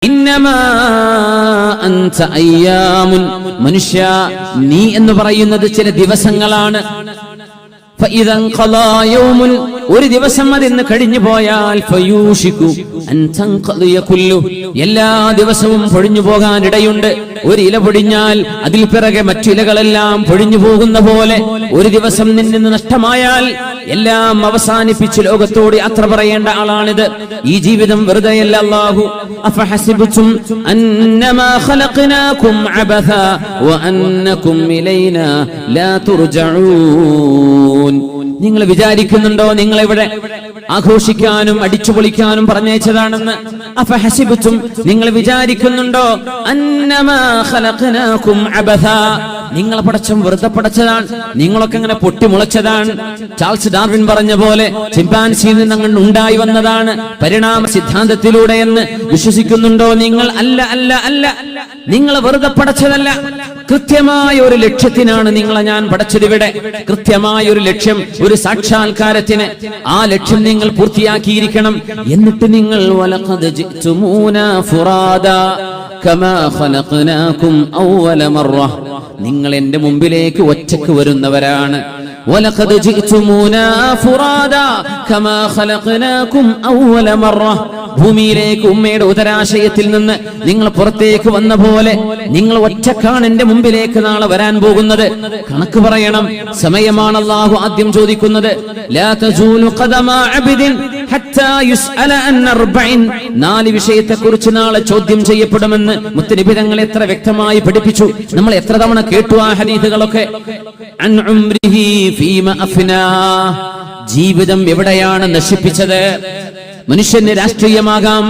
ഇന്നമാ അൻത അയ്യാമുൻ, മനുഷ്യ നീ എന്ന് പറയുന്നത് ചില ദിവസങ്ങളാണ്. ഫഇദൻ ഖലാ യൗമുൻ, ഒരു ദിവസം അതിന്ന് കഴിഞ്ഞു പോയാൽ ഫയൂഷികു അൻ തൻഖദിയ കുല്ലു, എല്ലാ ദിവസവും പൊഴിഞ്ഞു പോകാൻ ഇടയുണ്ട്. ഒരു ഇല പൊടിഞ്ഞാൽ അതിൽ പിറകെ മറ്റിലകളെല്ലാം പൊഴിഞ്ഞു പോകുന്ന പോലെ ഒരു ദിവസം നിന്നിന്ന് നഷ്ടമായാൽ എല്ലാം അവസാനിപ്പിച്ച് ലോകത്തോട് യാത്ര പറയേണ്ട ആളാണിത്. ഈ ജീവിതം വെറുതെയല്ല. അല്ലാഹു അഫഹസിബ്തും അന്നമാ ഖലഖനാകും അബഥ വഅന്നകും ഇലൈനാ ലാ തുർജഊൻ, നിങ്ങൾ വിചാരിക്കുന്നുണ്ടോ നിങ്ങൾ ഇവിടെ ആഘോഷിക്കാനും അടിച്ചുപൊളിക്കാനും പറഞ്ഞയച്ചതാണെന്ന്? അഫഹസിബ്തും, നിങ്ങൾ വിചാരിക്കുന്നുണ്ടോ അന്നമാ ഖലഖനാകും അബഥ, നിങ്ങളെ പടച്ചം വെറുതെ പടച്ചതാണ്, നിങ്ങളൊക്കെ ഇങ്ങനെ പൊട്ടിമുളച്ചതാണ്. ചാൾസ് ഡാർവിൻ പറഞ്ഞ പോലെ ചിമ്പാൻസിയിൽ നിന്ന് അങ്ങ് ഉണ്ടായി വന്നതാണ് പരിണാമ സിദ്ധാന്തത്തിലൂടെ എന്ന് വിശ്വസിക്കുന്നുണ്ടോ നിങ്ങൾ? അല്ല അല്ല അല്ല, നിങ്ങളെ വെറുതെ പടച്ചതല്ല. കൃത്യമായ ഒരു ലക്ഷ്യത്തിനാണ് നിങ്ങളെ ഞാൻ പടച്ചതിവിടെ. കൃത്യമായ ഒരു ലക്ഷ്യം, ഒരു സാക്ഷാത്കാരത്തിന്. ആ ലക്ഷ്യം നിങ്ങൾ പൂർത്തിയാക്കിയിരിക്കണം. എന്നിട്ട് നിങ്ങൾ വലഖദ് ജിഅ്തുമൂനാ ഫുറാദാ കമാ ഖലഖനാകും അവ്വല മർറ, നിങ്ങൾ എന്റെ മുമ്പിലേക്ക് ഒറ്റക്ക് വരുന്നവരാണ്. വലഖദ് ജിഅ്തുമൂനാ ഫുറാദാ കമാ ഖലഖനാകും അവ്വല മർറ, ഭൂമിയിലേക്ക് ഉമ്മയുടെ ഉദരാശയത്തിൽ നിന്ന് നിങ്ങൾ പുറത്തേക്ക് വന്ന പോലെ നിങ്ങൾ ഒറ്റക്കാണ് എന്റെ മുമ്പിലേക്ക് നാളെ വരാൻ പോകുന്നത്. കണക്ക് പറയണം, സമയമാണ് അല്ലാഹു ആദ്യം ചോദിക്കുന്നത്. ലാ തസൂലു ഖദമാ അബ്ദിൻ ഹത്താ യുസ്അല അൻ അർബഇൻ, 4 വിഷയത്തെക്കുറിച്ച് നാളെ ചോദ്യം ചെയ്യപ്പെടുമെന്ന് മുത്തനബി തങ്ങൾ എത്ര വ്യക്തമായി പഠിപ്പിച്ചു. നമ്മൾ എത്ര തവണ കേട്ടു ആ ഹദീസുകളൊക്കെ. അൻ ഉംരിഹി ഫീമ അഫ്നാ, ജീവിതം എവിടെയാണ് നശിപ്പിച്ചത്? മനുഷ്യന് രാഷ്ട്രീയമാകാം,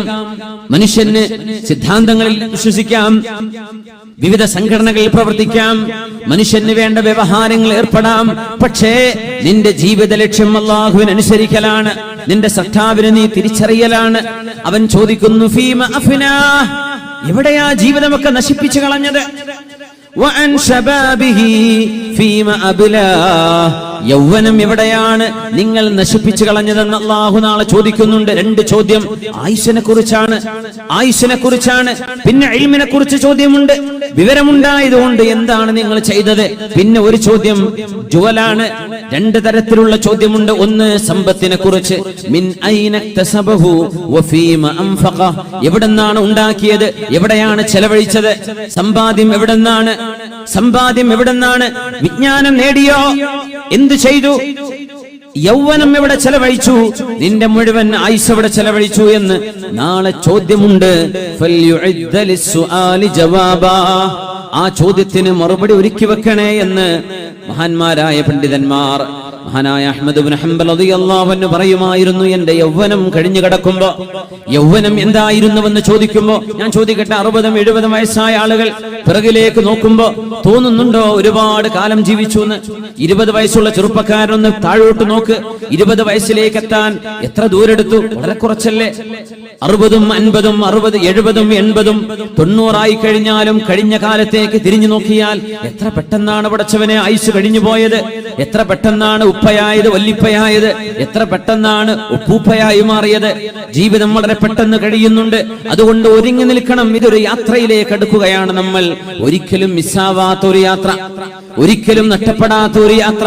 മനുഷ്യന് സിദ്ധാന്തങ്ങളിൽ വിശ്വസിക്കാം, വിവിധ സംഘടനകളിൽ പ്രവർത്തിക്കാം, മനുഷ്യന് വേണ്ട വ്യവഹാരങ്ങൾ ഏർപ്പെടാം. പക്ഷേ നിന്റെ ജീവിത ലക്ഷ്യം അല്ലാഹുവിനെ അനുസരിക്കലാണ്, നിന്റെ സത്താവിനെ നീ തിരിച്ചറിയലാണ്. അവൻ ചോദിക്കുന്നു ഫീമ അഫ്നാ, എവിടെയാ ജീവിതമൊക്കെ നശിപ്പിച്ചു കളഞ്ഞത്? വഅൻ ശബാബിഹി ഫീമ അബ്ലാ, യൗവനം എവിടെയാണ് നിങ്ങൾ നശിപ്പിച്ചു കളഞ്ഞതെന്ന് അല്ലാഹു നാളെ ചോദിക്കുന്നുണ്ട്. 2 ചോദ്യം ആയുസ്സിനെ കുറിച്ചാണ്, പിന്നെ ഇൽമിനെ കുറിച്ച് ചോദ്യമുണ്ട്. വിവരമുണ്ടായതുകൊണ്ട് എന്താണ് നിങ്ങൾ ചെയ്തത്? പിന്നെ ഒരു ചോദ്യം ജുവലാണ്. 2 തരത്തിലുള്ള ചോദ്യമുണ്ട്. ഒന്ന് സമ്പത്തിനെ കുറിച്ച്, മിൻ ഐന ഇക്തസബഹു വഫീമ അൻഫഖ, എവിടെന്നാണ് ഉണ്ടാക്കിയത്, എവിടെയാണ് ചെലവഴിച്ചത്? സമ്പാദ്യം എവിടെന്നാണ്? വിജ്ഞാനം നേടിയോ? എന്ത് ചെയ്തു? യൗവനം എവിടെ ചെലവഴിച്ചു? നിന്റെ മുഴുവൻ ആയുസ് എവിടെ ചെലവഴിച്ചു എന്ന് നാളെ ചോദ്യമുണ്ട്. ഫൽയുഇദ്ദ ലിസ്സുആലി ജവാബാ, ആ ചോദ്യത്തിന് മറുപടി ഒരുക്കി വെക്കണേ എന്ന് മഹാന്മാരായ പണ്ഡിതന്മാർ, മഹാനായ അഹ്മദ് ഇബ്നു ഹംബൽ റളിയല്ലാഹു അൻഹു പറയുമായിരുന്നു. എന്റെ യൗവനം കഴിഞ്ഞു കിടക്കുമ്പോ യൗവനം എന്തായിരുന്നുവെന്ന് ചോദിക്കുമ്പോ, ഞാൻ ചോദിക്കട്ടെ, 60-70 വയസ്സായ ആളുകൾ പിറകിലേക്ക് നോക്കുമ്പോ തോന്നുന്നുണ്ടോ ഒരുപാട് കാലം ജീവിച്ചു എന്ന്? 20 വയസ്സുള്ള ചെറുപ്പക്കാരനൊന്ന് താഴോട്ട് നോക്ക്, 20 വയസ്സിലേക്ക് എത്താൻ എത്ര ദൂരെടുത്തു? വളരെ കുറച്ചല്ലേ. 60-ഉം 50-ഉം 60-70-ഉം 80-ഉം 90 കഴിഞ്ഞാലും കഴിഞ്ഞ കാലത്തേക്ക് തിരിഞ്ഞു നോക്കിയാൽ എത്ര പെട്ടെന്നാണ് പടച്ചവനെ ആയുസ് കഴിഞ്ഞു പോയത്. എത്ര പെട്ടെന്നാണ് ഉപ്പയായത്, വല്ലിപ്പയായത്, എത്ര പെട്ടെന്നാണ് ഉപ്പൂപ്പയായി മാറിയത്. ജീവിതം വളരെ പെട്ടെന്ന് കഴിയുന്നുണ്ട്. അതുകൊണ്ട് ഒരുങ്ങി നിൽക്കണം. ഇതൊരു യാത്രയിലേക്ക് അടുക്കുകയാണ് നമ്മൾ. ഒരിക്കലും മിസ്സാവാത്ത ഒരു യാത്ര, ഒരിക്കലും നഷ്ടപ്പെടാത്ത ഒരു യാത്ര.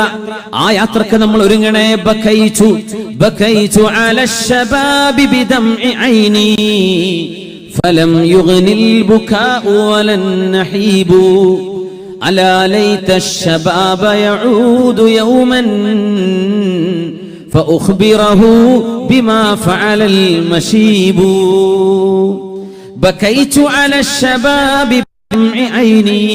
ആ യാത്രക്ക് നമ്മൾ ഒരുങ്ങണേ. ബകൈതു അല ശബാബി ബിദംഇ ഐനി ഫലം യുഗ്നിൽ ബുകാഉ വലൻ നഹീബു അലാ ലൈത الشباب يعود يوما فأخبره بما فعل المشيب بكيت على الشباب بدمع عيني.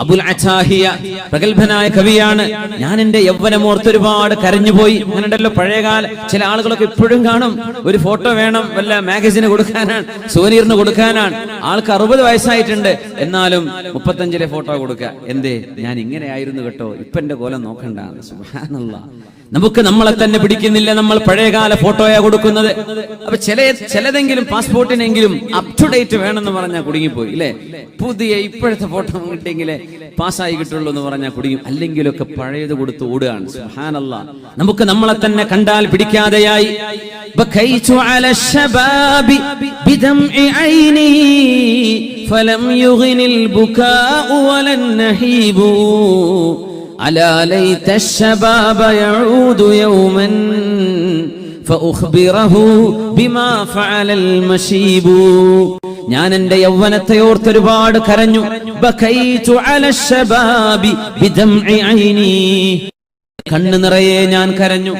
അബുൽ അതാഹിയ പ്രഗത്ഭനായ കവിയാണ്. ഞാൻ എന്റെ യൗവനമോർത്ത് ഒരുപാട് കരഞ്ഞുപോയി. അങ്ങനെയുണ്ടല്ലോ പഴയകാല ചില ആളുകളൊക്കെ ഇപ്പോഴും കാണും. ഒരു ഫോട്ടോ വേണം, വല്ല മാഗസിന് കൊടുക്കാനാണ്, സുവനീറിന് കൊടുക്കാനാണ്. ആൾക്ക് 60 വയസ്സായിട്ടുണ്ട്, എന്നാലും 35-ലെ ഫോട്ടോ കൊടുക്കുക. എന്തേ, ഞാൻ ഇങ്ങനെ ആയിരുന്നു കേട്ടോ, ഇപ്പൊ എന്റെ കോലം നോക്കണ്ട. സുബ്ഹാനല്ലാഹ്. നമുക്ക് നമ്മളെ തന്നെ പിടിക്കുന്നില്ല, നമ്മൾ പഴയകാല ഫോട്ടോയാ കൊടുക്കുന്നത്. അപ്പൊ ചിലതെങ്കിലും പാസ്പോർട്ടിനെങ്കിലും അപ് ടു ഡേറ്റ് വേണമെന്ന് പറഞ്ഞാൽ കുടുങ്ങിപ്പോയി ഇല്ലേ. പുതിയ ഇപ്പോഴത്തെ ഫോട്ടോ കിട്ടിയെങ്കിലേ പാസ്സായി കിട്ടുള്ളൂ എന്ന് പറഞ്ഞാൽ കുടുങ്ങി. അല്ലെങ്കിലൊക്കെ പഴയത് കൊടുത്ത് ഓടുകയാണ്. സുബ്ഹാനല്ലാഹ്, നമുക്ക് നമ്മളെ തന്നെ കണ്ടാൽ പിടിക്കാതെയായി. ബഖൈതു അല ശബാബി ബിദംഇ ഐനി ഫലം യുഗ്നിൽ ബുകാഉ വലൻ നഹീബു അലാ ലൈത الشباب يعود يوما فأخبره بما فعل المشيب. ഞാൻ എന്റെ യൗവനത്തെ ഓർത്ത് ഒരുപാട് കരഞ്ഞു. ബഖൈതു അല ശബാബി ബിദംഇ ഐനി, കണ്ണ് നിറയെ ഞാൻ കരഞ്ഞു.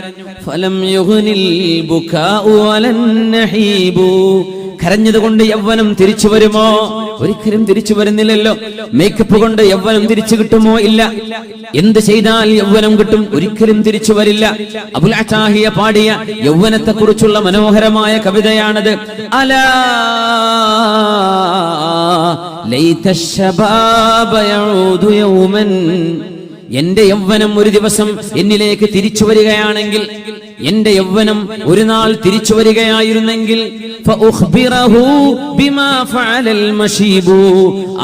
ഫലം യുഗ്നിൽ ബുകാഉ വലൻ നഹീബു, കരഞ്ഞത് കൊണ്ട് യൗവനം തിരിച്ചു വരുമോ? ഒരിക്കലും തിരിച്ചു വരുന്നില്ലല്ലോ. മേക്കപ്പ് കൊണ്ട് യൗവനം തിരിച്ചു കിട്ടുമോ? ഇല്ല. എന്ത് ചെയ്താൽ യൗവനം കിട്ടും? ഒരിക്കലും തിരിച്ചു വരില്ല. അബുൽ അതാഹിയ പാടിയ യൗവനത്തെ കുറിച്ചുള്ള മനോഹരമായ കവിതയാണത്. അലാ ലൈത ശബാബ യഊദു യൗമൻ, എന്റെ യൗവനം ഒരു ദിവസം എന്നിലേക്ക് തിരിച്ചു വരികയാണെങ്കിൽ, എന്റെ യൗവനം ഒരു നാൾ തിരിച്ചു വരികയായിരുന്നെങ്കിൽ, ഫഉഖ്ബിറഹു ബിമാ ഫഅലൽ മശീബു,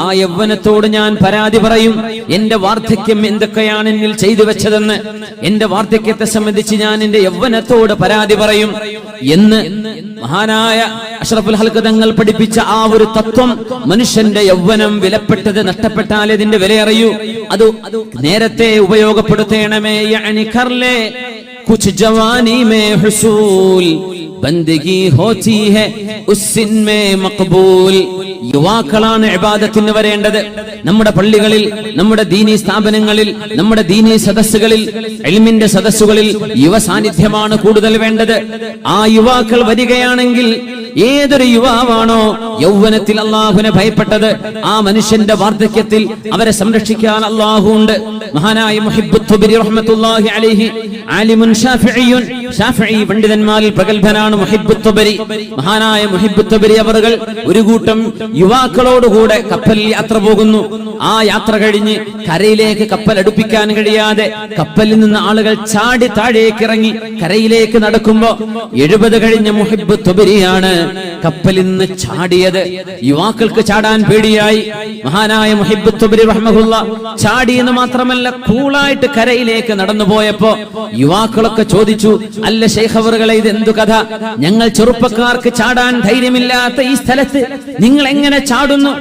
ആ യൗവനത്തോട് ഞാൻ പരാതി പറയും. എന്റെ വാർദ്ധക്യം എന്തൊക്കെയാണ് എന്നിൽ ചെയ്തു വെച്ചതെന്ന്, എന്റെ വാർദ്ധക്യത്തെ സംബന്ധിച്ച് ഞാൻ എന്റെ യൗവനത്തോട് പരാതി പറയും എന്ന് മഹാനായ അഷ്റഫുൽ ഖൽഖ് തങ്ങൾ പഠിപ്പിച്ച ആ ഒരു തത്വം. മനുഷ്യന്റെ യൗവനം വിലപ്പെട്ടത്, നഷ്ടപ്പെട്ടാൽ ഇതിന്റെ വില അറിയൂ. അത് നേരത്തെ ഉപയോഗപ്പെടുത്തേണമേ. യഅനി കർലേ കുച്ച് ജവാനി മേ ഹുസൂൽ ബന്ദഗി ഹോതി ഹൈ ഉസ്സിൻ മേ മഖബൂൽ. യുവാക്കളാണ് ഇബാദത്തിന് വരേണ്ടത്. നമ്മുടെ പള്ളികളിൽ, നമ്മുടെ ദീനീ സ്ഥാപനങ്ങളിൽ, നമ്മുടെ ദീനീ സദസ്സുകളിൽ, ഇൽമിന്റെ സദസ്സുകളിൽ യുവ സാന്നിധ്യമാണ് കൂടുതൽ വേണ്ടത്. ആ യുവാക്കൾ വരികയാണെങ്കിൽ, ഏതൊരു യുവാവാണോ യൗവനത്തിൽ അല്ലാഹുവിനെ ഭയപ്പെട്ടത്, ആ മനുഷ്യന്റെ വാർദ്ധക്യത്തിൽ അവരെ സംരക്ഷിക്കാൻ അല്ലാഹു ഉണ്ട്. മഹാനായ മുഹിബ്ബുത്ത് തുബരി റഹ്മത്തുള്ളാഹി അലൈഹി ആലിമുൻ ഷാഫിഈയുൻ, ഷാഫിഈ പണ്ഡിതന്മാരിൽ പ്രഗൽഭനാണ് മുഹിബ്ബുത്ത് തുബരി. മഹാനായ മുഹിബ്ബുത്ത് തുബരി അവറുകൾ ഒരു കൂട്ടം യുവാക്കളോടുകൂടെ കപ്പലിൽ യാത്ര പോകുന്നു. ആ യാത്ര കഴിഞ്ഞ് കരയിലേക്ക് കപ്പൽ അടുപ്പിക്കാൻ കഴിയാതെ കപ്പലിൽ നിന്ന് ആളുകൾ ചാടി താഴേക്ക് ഇറങ്ങി കരയിലേക്ക് നടക്കുമ്പോ 70 കഴിഞ്ഞ മുഹിബ്ബുത്ത് തുബരിയാണ് കപ്പലിൽ നിന്ന് ചാടിയത്. യുവാക്കൾക്ക് ചാടാൻ പേടിയായി. മഹാനായ മുഹിബ്ബുത്ത് തുബരി റഹ്മഹുല്ലാഹ് ചാടി എന്ന് മാത്രമല്ല, കൂളായിട്ട് കരയിലേക്ക് നടന്നു പോയപ്പോ യുവാക്കളൊക്കെ ചോദിച്ചു, അല്ല ശൈഖ് അവറുകളെ, ഇത് എന്തു കഥ? ഞങ്ങൾ ചെറുപ്പക്കാർക്ക് ചാടാൻ ധൈര്യമില്ലാത്ത ഈ സ്ഥലത്ത് നിങ്ങൾ എങ്ങനെ ചാടുന്നു?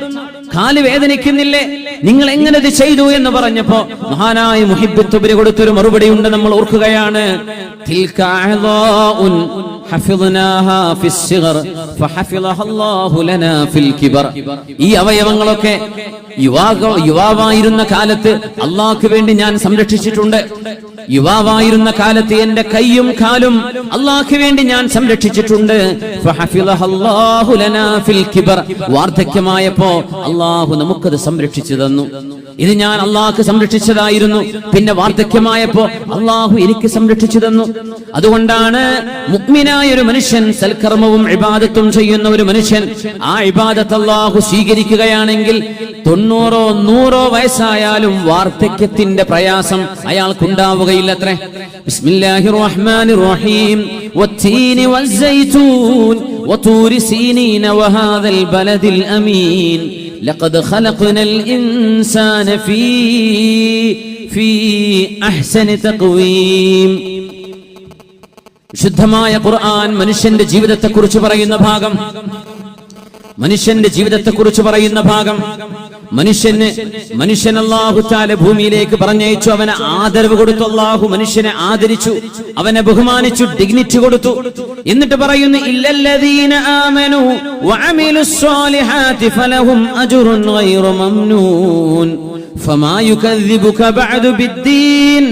കാല് വേദനിക്കുന്നില്ലേ? നിങ്ങൾ എങ്ങനെ ഇത് ചെയ്തു എന്ന് പറഞ്ഞപ്പോ മഹാനായ മുഹിബ്ബുത്ത് തുബരി കൊടുത്തൊരു മറുപടി ഉണ്ട്, നമ്മൾ ഓർക്കുകയാണ്. തിൽക അഅ്ളാഉൻ ഹഫിദ്നാഹാ ഫിസ്സിഗ്ർ ഫഹഫിളഹ അല്ലാഹു ലനാ ഫിൽ കിബർ. ഈ അവയവങ്ങളൊക്കെ യുവാവായിരുന്ന കാലത്ത് അല്ലാഹുവിന് വേണ്ടി ഞാൻ സംരക്ഷിച്ചിട്ടുണ്ട്. യുവാവായിരുന്ന കാലത്ത് എന്റെ കൈയും കാലും അല്ലാഹുവിന് വേണ്ടി ഞാൻ സംരക്ഷിച്ചിട്ടുണ്ട്. ഫഹഫിളഹ അല്ലാഹു ലനാ ഫിൽ കിബർ. വാർദ്ധക്യമായപ്പോ അല്ലാഹു നമുക്കത് സംരക്ഷിച്ചു തന്നു. ഇത് ഞാൻ അല്ലാഹുക്ക് സംരക്ഷിച്ചതായിരുന്നു. പിന്നെ വാർദ്ധക്യമായപ്പോ അല്ലാഹു എനിക്ക് സംരക്ഷിച്ചു തന്നു. അതുകൊണ്ടാണ് മുഅ്മിനായ ഒരു മനുഷ്യൻ, സൽക്കർമ്മവും ഇബാദത്തും ചെയ്യുന്ന ഒരു മനുഷ്യൻ, ആ ഇബാദത്ത് അല്ലാഹു സ്വീകരിക്കുകയാണെങ്കിൽ 90 100 വയസ്സായാലും വാർദ്ധക്യത്തിന്റെ പ്രയാസം അയാൾക്കുണ്ടാവുകയില്ലത്രേ. ബിസ്മില്ലാഹിർ റഹ്മാനിർ റഹീം. വത്തീനി വസ്സൈതൂൻ വതൂരി സീനീന വഹാദൽ ബലദിൽ അമീൻ ലഖദ് ഖലഖ്നൽ ഇൻസാന ഫീ അഹ്സനി തഖ്വീം. ശുദ്ധമായ ഖുർആൻ മനുഷ്യന്റെ ജീവിതത്തെക്കുറിച്ച് പറയുന്ന ഭാഗം, മനുഷ്യന്റെ ജീവിതത്തെക്കുറിച്ച് പറയുന്ന ഭാഗം. മനുഷ്യൻ അല്ലാഹു തആല ഭൂമിയിലേക്ക് പറഞ്ഞയച്ചു. അവന് ആദരവ് കൊടുത്തു. അല്ലാഹു മനുഷ്യനെ ആദരിച്ചു, അവനെ ബഹുമാനിച്ചു, ഡിഗ്നിറ്റി കൊടുത്തു. എന്നിട്ട് പറയുന്നു, ഇല്ലല്ലദീന ആമനു വഅമിലുസ് സ്വാലിഹാതി ഫലഹും അജ്റുൻ ഗൈറു മംനൂൻ ഫമാ യുകദ്ദിബുക ബഅദു ബിദ്ദീൻ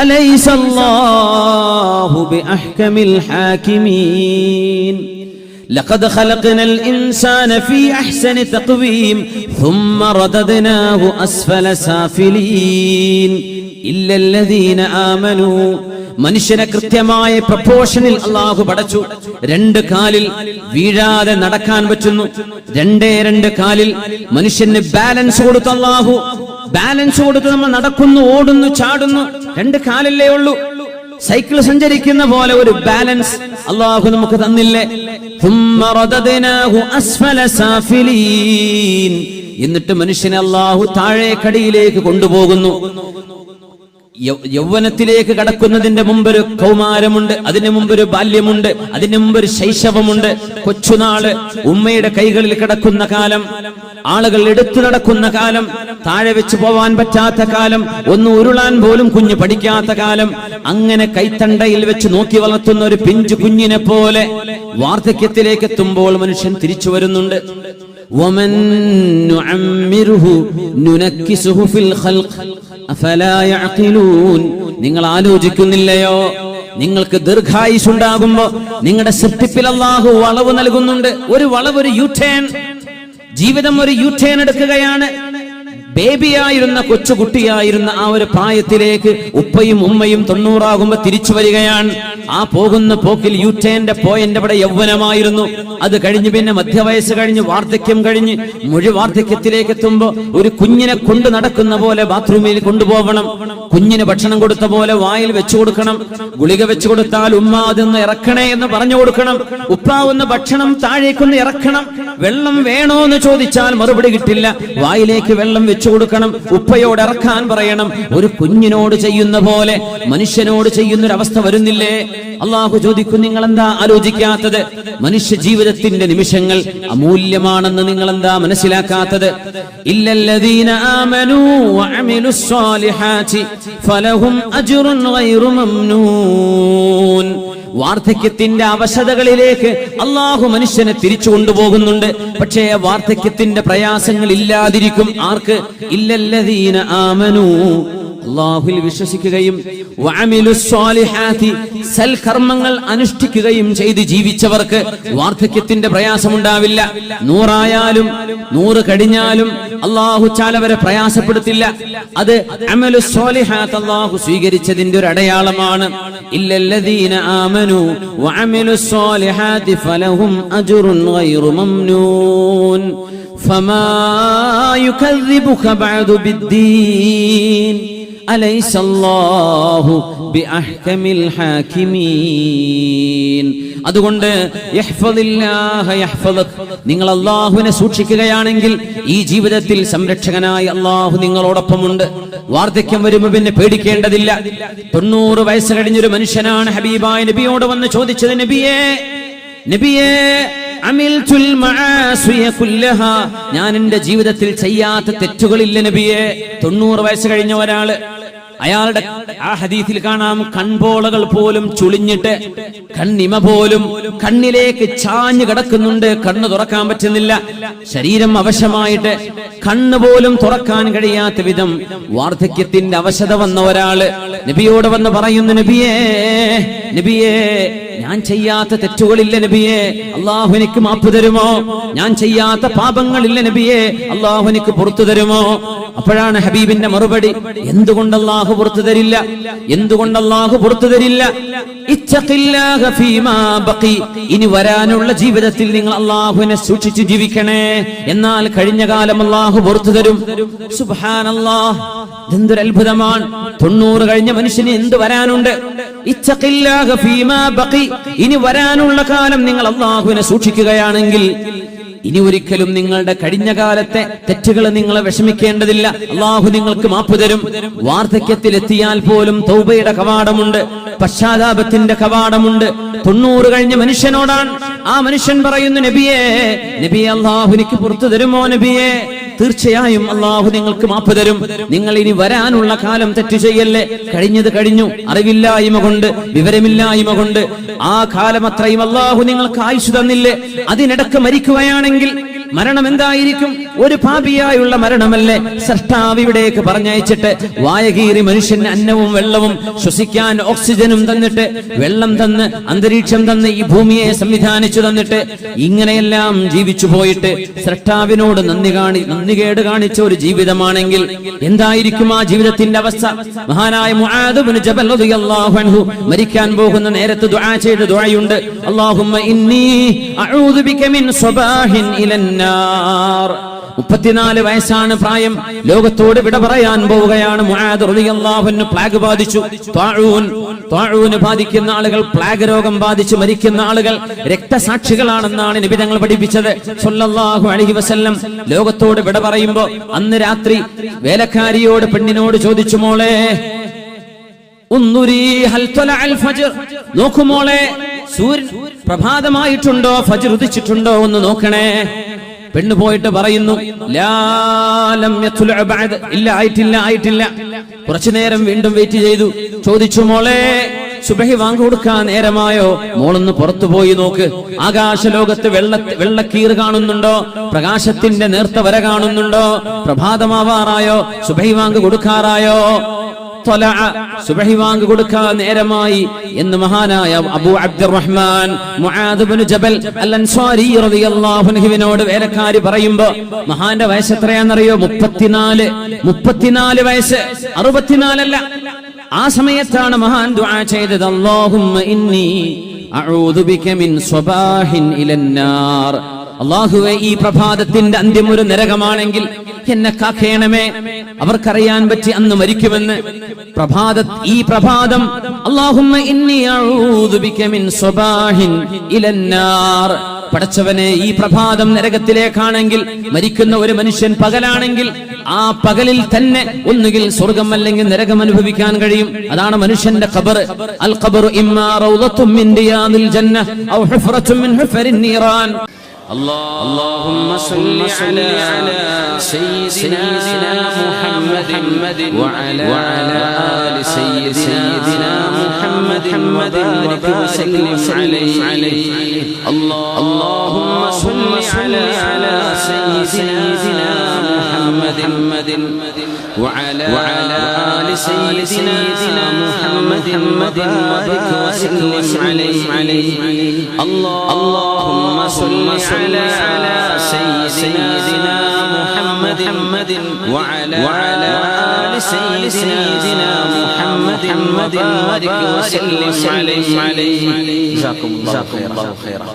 അലൈസ അല്ലാഹു ബിഅഹ്കമിൽ ഹാകിമീൻ. لقد خلقنا الإنسان في أحسن تقويم ثم رددناه أسفل سافلين إلا الذين آمنوا. മനുഷ്യനെ കൃത്യമായ പ്രൊപ്പോർഷനിൽ അല്ലാഹു പടച്ചു. 2 കാലിൽ വീഴാതെ നടക്കാൻ പറ്റുന്നു. 2 കാലിൽ മനുഷ്യന് ബാലൻസ് കൊടുത്തു. അല്ലാഹു ബാലൻസ് കൊടുത്ത് നമ്മൾ നടക്കുന്നു, ഓടുന്നു, ചാടുന്നു. 2 കാലല്ലേ ഉള്ളൂ. സൈക്കിൾ സഞ്ചരിക്കുന്ന പോലെ ഒരു ബാലൻസ് അല്ലാഹു നമുക്ക് തന്നില്ലേ? എന്നിട്ട് മനുഷ്യനെ അല്ലാഹു താഴേക്കടിയിലേക്ക് കൊണ്ടുപോകുന്നു. യൗവനത്തിലേക്ക് കടക്കുന്നതിന്റെ മുമ്പൊരു കൗമാരമുണ്ട്, അതിനു മുമ്പൊരു ബാല്യമുണ്ട്, അതിനു മുമ്പൊരു ശൈശവമുണ്ട്. കൊച്ചുനാള്, ഉമ്മയുടെ കൈകളിൽ കിടക്കുന്ന കാലം, ആളുകൾ എടുത്തു നടക്കുന്ന കാലം, താഴെ വെച്ച് പോവാൻ പറ്റാത്ത കാലം, ഒന്ന് ഉരുളാൻ പോലും കുഞ്ഞ് പഠിക്കാത്ത കാലം. അങ്ങനെ കൈത്തണ്ടയിൽ വെച്ച് നോക്കി വളർത്തുന്ന ഒരു പിഞ്ചു കുഞ്ഞിനെ പോലെ വാർദ്ധക്യത്തിലേക്ക് എത്തുമ്പോൾ മനുഷ്യൻ തിരിച്ചു വരുന്നുണ്ട്. ومن نعمره ننكسه في الخلق أفلا يعقلون. നിങ്ങൾ ആലോചിക്കുന്നില്ലയോ, നിങ്ങൾക്ക് ദീർഘായുസ് ഉണ്ടാകുമ്പോ നിങ്ങളുടെ സൃഷ്ടിപ്പിൽ അല്ലാഹു വളവ് നൽകുന്നുണ്ട്. ഒരു വളവ്, ഒരു യു-ടേൺ. ജീവിതം ഒരു യു-ടേൺ എടുക്കുകയാണ്. ബേബിയായിരുന്ന കൊച്ചുകുട്ടിയായിരുന്ന ആ ഒരു പ്രായത്തിലേക്ക് ഉപ്പയും ഉമ്മയും 90 ആകുമ്പോ തിരിച്ചു വരികയാണ്. ആ പോകുന്ന പോക്കിൽ യു-ടേണിന്റെ പോയിന്റ് അവിടെ യൗവനമായിരുന്നു. അത് കഴിഞ്ഞ് പിന്നെ മധ്യവയസ്സ് കഴിഞ്ഞ് വാർദ്ധക്യം കഴിഞ്ഞ് വാർദ്ധക്യത്തിലേക്ക് എത്തുമ്പോ ഒരു കുഞ്ഞിനെ കൊണ്ട് നടക്കുന്ന പോലെ ബാത്റൂമിൽ കൊണ്ടുപോകണം. കുഞ്ഞിന് ഭക്ഷണം കൊടുത്ത പോലെ വായിൽ വെച്ചു കൊടുക്കണം. ഗുളിക വെച്ചു കൊടുത്താൽ ഉമ്മ അതൊന്ന് ഇറക്കണേ എന്ന് പറഞ്ഞു കൊടുക്കണം. ഉപ്പാവുന്ന ഭക്ഷണം താഴേക്കൊന്ന് ഇറക്കണം. വെള്ളം വേണോ എന്ന് ചോദിച്ചാൽ മറുപടി കിട്ടില്ല. വായിലേക്ക് വെള്ളം വെച്ചു കൊടുക്കണം. ഉപ്പയോട് ഇറക്കാൻ പറയണം. ഒരു കുഞ്ഞിനോട് ചെയ്യുന്ന പോലെ മനുഷ്യനോട് ചെയ്യുന്ന ഒരു അവസ്ഥ വരുന്നില്ലേ? അള്ളാഹു ചോദിക്കും, നിങ്ങൾ എന്താ ആലോചിക്കാത്തത്? മനുഷ്യ ജീവിതത്തിന്റെ നിമിഷങ്ങൾ അമൂല്യമാണെന്ന് നിങ്ങൾ എന്താ മനസ്സിലാക്കാത്തത്? ഇല്ലല്ലദീന ആമനൂ വഅമിലുസ് സ്വാലിഹാതി ഫലഹും അജ്റുൻ ഗൈറു മംനൂൻ. വാർദ്ധക്യത്തിന്റെ അവശതകളിലേക്ക് അള്ളാഹു മനുഷ്യനെ തിരിച്ചു കൊണ്ടുപോകുന്നുണ്ട്. പക്ഷേ വാർദ്ധക്യത്തിന്റെ പ്രയാസങ്ങൾ ഇല്ലാതിരിക്കും. ആർക്ക്? ഇല്ലല്ലദീന ആമനൂ, അല്ലാഹുവിൽ വിശ്വസിക്കുകയും വഅമിലുസ് സ്വാലിഹാതി, സൽകർമ്മങ്ങൾ അനുഷ്ഠിക്കുകയും ചെയ്ത് ജീവിച്ചവർക്ക് വാർദ്ധക്യത്തിന്റെ പ്രയാസമുണ്ടാവില്ല. 100 ആയാലും 100 കഴിഞ്ഞാലും അല്ലാഹു ചാലവരെ പ്രയാസപ്പെടുത്തില്ല. അത് അമലുസ് സ്വാലിഹാത്ത് അല്ലാഹു സ്വീകരിച്ചതിന്റെ ഒരു അടയാളമാണ്. ഇല്ലല്ലദീന ആമനു വഅമിലുസ് സ്വാലിഹാതി ഫലഹും അജ്റുൻ ഗൈറു മംനൂൻ ഫമാ യുകദ്ദിബുക ബഅദു ബിദ്ദീൻ അലൈസ അല്ലാഹു ബിഅഹ്കമിൽ ഹാകിമീൻ. അതുകൊണ്ട് യഹ്ഫദില്ലാഹ യഹ്ഫദക്, നിങ്ങൾ അല്ലാഹുവിനെ സൂക്ഷിക്കുകയാണെങ്കിൽ ഈ ജീവിതത്തിൽ സംരക്ഷകനായി അല്ലാഹു നിങ്ങളോടൊപ്പമുണ്ട്. വാർദ്ധക്യം വരുമ്പോൾ പിന്നെ പേടിക്കേണ്ടതില്ല. 90 വയസ്സ് കഴിഞ്ഞൊരു മനുഷ്യനാണ് ഹബീബായ നബിയോട് വന്ന് ചോദിച്ചത്, നബിയേ അമിൽതുൽ മആസിയ കുല്ലഹാ, ഞാൻ എന്റെ ജീവിതത്തിൽ ചെയ്യാത്ത തെറ്റുകളില്ല നബിയേ. 90 വയസ്സ് കഴിഞ്ഞ ഒരാള്, അയാളുടെ ആ ഹദീസിൽ കാണാം, കൺപോളകൾ പോലും ചുളിഞ്ഞിട്ട് കണ്ണിമ പോലും കണ്ണിലേക്ക് ചാഞ്ഞു കിടക്കുന്നുണ്ട്. കണ്ണ് തുറക്കാൻ പറ്റുന്നില്ല. ശരീരം അവശമായിട്ട് കണ്ണ് പോലും തുറക്കാൻ കഴിയാത്ത വിധം വാർദ്ധക്യത്തിന്റെ അവശത വന്ന ഒരാള് നബിയോട് വന്ന് പറയുന്നു, നബിയേ ഞാൻ ചെയ്യാത്ത തെറ്റുകളില്ല നബിയേ, അല്ലാഹു എനിക്ക് മാപ്പ് തരുമോ? ഞാൻ ചെയ്യാത്ത പാപങ്ങളില്ല നബിയേ, അല്ലാഹു എനിക്ക് പുറത്തു തരുമോ? അപ്പോഴാണ് ഹബീബിന്റെ മറുപടി, എന്തുകൊണ്ട് അല്ലാഹു പുറത്തു തരില്ല? എന്തുകൊണ്ട് അല്ലാഹു പുറത്തു തരില്ല? ഇത്തഖില്ലാഹ ഫീമാ ബഖി, ഇനി വരാനുള്ള ജീവിതത്തിൽ നിങ്ങൾ അല്ലാഹുവിനെ സൂക്ഷിച്ച് ജീവിക്കണേ, എന്നാൽ കഴിഞ്ഞ കാലം അല്ലാഹു പുറത്തു തരും. സുബ്ഹാനല്ലാഹ്, എന്തൊരു അത്ഭുതമാണ്! 90 കഴിഞ്ഞ മനുഷ്യന് എന്ത് വരാനുണ്ട്? ഇത്തഖില്ലാഹ ഫീമാ ബഖി, ഇനി വരാനുള്ള കാലം നിങ്ങൾ അല്ലാഹുവിനെ സൂക്ഷിക്കുകയാണെങ്കിൽ ഇനി ഒരിക്കലും നിങ്ങളുടെ കഴിഞ്ഞ കാലത്തെ തെറ്റുകൾ നിങ്ങളെ വിഷമിക്കേണ്ടതില്ല. അല്ലാഹു നിങ്ങൾക്ക് മാപ്പ് തരും. വാർദ്ധക്യത്തിലെത്തിയാൽ പോലും തൗബയുടെ കവാടമുണ്ട്, പശ്ചാത്താപത്തിന്റെ കവാടമുണ്ട്. 90 കഴിഞ്ഞ മനുഷ്യനോടാണ് ആ മനുഷ്യൻ പറയുന്നു, നബിയേ അല്ലാഹു എനിക്ക് പുറത്തു തരുമോ നബിയേ? തീർച്ചയായും അല്ലാഹു നിങ്ങൾക്ക് മാപ്പ് തരും. നിങ്ങൾ ഇനി വരാനുള്ള കാലം തെറ്റു ചെയ്യല്ലേ. കഴിഞ്ഞത് കഴിഞ്ഞു. അറിവില്ലായ്മ കൊണ്ട്, വിവരമില്ലായ്മ കൊണ്ട് ആ കാലം അത്രയും അല്ലാഹു നിങ്ങൾക്ക് ആയുസ് തന്നില്ലേ. അതിനിടക്ക് മരിക്കുകയാണെങ്കിൽ മരണം എന്തായിരിക്കും? ഒരു പാപിയായുള്ള മരണമല്ലേ? സൃഷ്ടാവ് ഇവിടേക്ക് പറഞ്ഞയച്ചിട്ട് വായകീറി മനുഷ്യന് അന്നവും വെള്ളവും ശ്വസിക്കാൻ ഓക്സിജനും തന്നിട്ട്, വെള്ളം തന്ന്, അന്തരീക്ഷം തന്ന്, ഈ ഭൂമിയെ സംവിധാനിച്ചു തന്നിട്ട് ഇങ്ങനെയെല്ലാം ജീവിച്ചു പോയിട്ട് സൃഷ്ടാവിനോട് നന്ദികേട് കാണിച്ച ഒരു ജീവിതമാണെങ്കിൽ എന്തായിരിക്കും ആ ജീവിതത്തിന്റെ അവസ്ഥ? മഹാനായ മുആദ് ഇബ്നു ജബൽ റളിയല്ലാഹു അൻഹു മരിക്കാൻ പോകുന്ന നേരത്ത് ദുആ ചെയ്ത ദുആയുണ്ട്, അല്ലാഹുമ്മ ഇന്നി അഊദു ബിക മിൻ സ്വബാഹിൻ ഇലൻ നാർ. 34 വയസ്സാണ് പ്രായം. ലോകത്തോട് വിട പറയാൻ പോവുകയാണ്. മുആദ് റളിയല്ലാഹു അൻഹു പ്ലാഗ് ബാധിച്ചു. ത്വാഊന് ബാധിക്കുന്ന ആളുകൾ, പ്ലാഗ് രോഗം ബാധിച്ച് മരിക്കുന്ന ആളുകൾ രക്തസാക്ഷികളാണെന്നാണ് നബി തങ്ങൾ പഠിപ്പിച്ചത് സ്വല്ലല്ലാഹു അലൈഹി വസല്ലം. ലോകത്തോട് വിട പറയുമ്പോ അന്ന് രാത്രി വേലക്കാരിയോട്, പെണ്ണിനോട് ചോദിച്ചു, മോളെ നോക്കുമോളെ, സൂര്യൻ പ്രഭാതമായിട്ടുണ്ടോ, ഫജ്ർ ഉദിച്ചിട്ടുണ്ടോ ഒന്ന് നോക്കണേ. പെണ്ണ് പോയിട്ട് പറയുന്നു, ഇല്ല, ആയിട്ടില്ല. കുറച്ചു നേരം വീണ്ടും വെയിറ്റ് ചെയ്തു. ചോദിച്ചു, മോളെ സുബഹി വാങ്ങി കൊടുക്കാൻ നേരമായോ? മോളൊന്ന് പുറത്തു പോയി നോക്ക്. ആകാശലോകത്ത് വെള്ളക്കീറ് കാണുന്നുണ്ടോ? പ്രകാശത്തിന്റെ നേർത്ത വര കാണുന്നുണ്ടോ? പ്രഭാതമാവാറായോ? സുബഹി വാങ്ങി കൊടുക്കാറായോ? സുബഹി വാങ്ങി കൊടുക്കാൻ നേരമായി എന്ന് മഹാനായ അബൂ അബ്ദുറഹ്മാൻ മുആദ് ഇബ്നു ജബൽ അൽ അൻസാരി റളിയല്ലാഹു അൻഹുവിനോട് വേലക്കാരി പറയുമ്പോ മഹാന്റെ വയസ്സ് എത്രയാണെന്നറിയോ? 34 വയസ്സ്, 64 അല്ല. ആ സമയത്താണ് മഹാൻ ദുആ ചെയ്തത്, അല്ലാഹുമ്മ ഇന്നി അഊദു ബിക മിൻ സ്വബാഹിൻ ഇലന്നാർ. അല്ലാഹുവേ, ഈ പ്രഭാതത്തിന്റെ അന്ത്യം ഒരു നരകമാണെങ്കിൽ എന്നെ കാക്കേണമേ. അവർക്കറിയാൻ പറ്റി അന്ന് മരിക്കുമെന്ന്. ഈ പ്രഭാതം അല്ലാഹുമ്മ ഇന്നി അഊദു ബിക മിൻ സ്വബാഹിൻ ഇലന്നാർ. പടച്ചവനെ, ഈ പ്രഭാതം നരകത്തിലേക്കാണെങ്കിൽ, മരിക്കുന്ന ഒരു മനുഷ്യൻ പകലാണെങ്കിൽ ആ പകലിൽ തന്നെ ഒന്നുകിൽ സ്വർഗം അല്ലെങ്കിൽ നരകം അനുഭവിക്കാൻ കഴിയും. അതാണ് മനുഷ്യന്റെ ഖബർ. അൽ ഖബറു ഇമ്മാ റൗളത്തും മിൻ റിയാദിൽ ജന്ന ഔ ഹുഫറത്തും മിൻ ഹുഫരിൻ നീറാൻ. اللهم صل على سيدنا محمد وعلى آل سيدنا محمد وبارك وسلم عليه. اللهم صل على سيدنا محمد وعلى آل سيدنا محمد وبارك وسلم عليه. اللهم صل على سيدنا محمد وعلى آل سيدنا محمد وبارك وسلم عليه. جزاكم الله خيرا.